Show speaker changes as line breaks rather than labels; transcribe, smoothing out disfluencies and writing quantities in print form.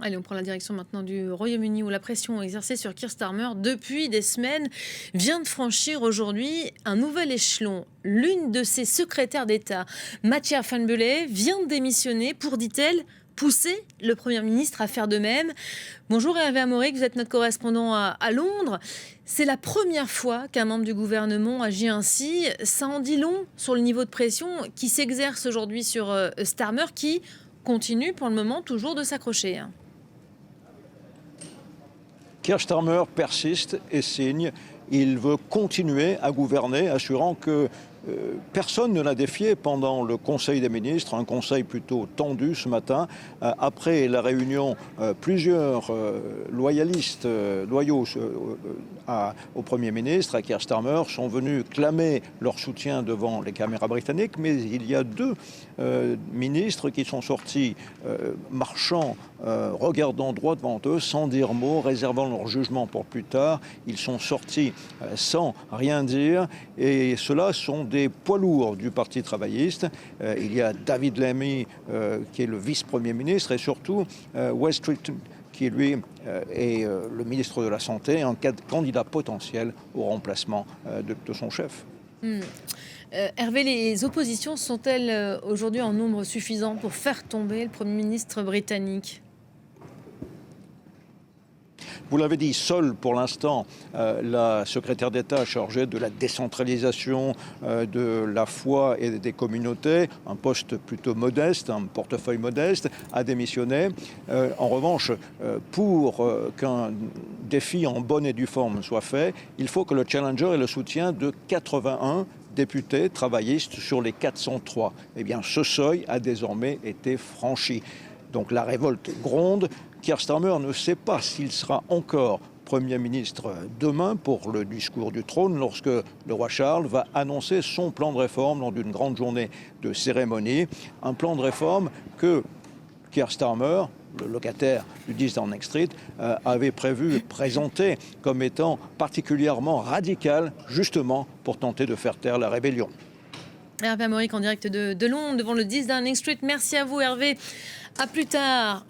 Allez, on prend la direction maintenant du Royaume-Uni où la pression exercée sur Keir Starmer depuis des semaines vient de franchir aujourd'hui un nouvel échelon. L'une de ses secrétaires d'État, Mathia Van Bulley, vient de démissionner pour, dit-elle, pousser le Premier ministre à faire de même. Bonjour Hervé Amaurik, vous êtes notre correspondant à Londres. C'est la première fois qu'un membre du gouvernement agit ainsi. Ça en dit long sur le niveau de pression qui s'exerce aujourd'hui sur Starmer, qui continue pour le moment toujours de s'accrocher.
Keir Starmer persiste et signe. Il veut continuer à gouverner, assurant que personne ne l'a défié pendant le Conseil des ministres, un conseil plutôt tendu ce matin. Après la réunion, plusieurs loyalistes, loyaux au Premier ministre, à Keir Starmer, sont venus clamer leur soutien devant les caméras britanniques, mais il y a deux ministres qui sont sortis marchant, regardant droit devant eux, sans dire mot, réservant leur jugement pour plus tard. Ils sont sortis sans rien dire, et ceux-là sont des poids lourds du Parti travailliste. Il y a David Lammy, qui est le vice-premier ministre, et surtout Wes Streeton, qui lui est le ministre de la Santé, un candidat potentiel au remplacement de son chef.
Hervé, les oppositions sont-elles aujourd'hui en nombre suffisant pour faire tomber le Premier ministre britannique ?
Vous l'avez dit, seule pour l'instant la secrétaire d'État chargée de la décentralisation, de la foi et des communautés, un poste plutôt modeste, un portefeuille modeste, a démissionné. En revanche, pour qu'un défi en bonne et due forme soit fait, il faut que le challenger ait le soutien de 81 députés travaillistes sur les 403. Eh bien, ce seuil a désormais été franchi. Donc la révolte gronde. Keir Starmer ne sait pas s'il sera encore Premier ministre demain pour le discours du trône, lorsque le roi Charles va annoncer son plan de réforme lors d'une grande journée de cérémonie. Un plan de réforme que Keir Starmer, le locataire du 10 Downing Street, avait prévu présenter comme étant particulièrement radical, justement pour tenter de faire taire la rébellion.
Hervé Amaurik en direct de Londres, devant le 10 Downing Street. Merci à vous Hervé. À plus tard.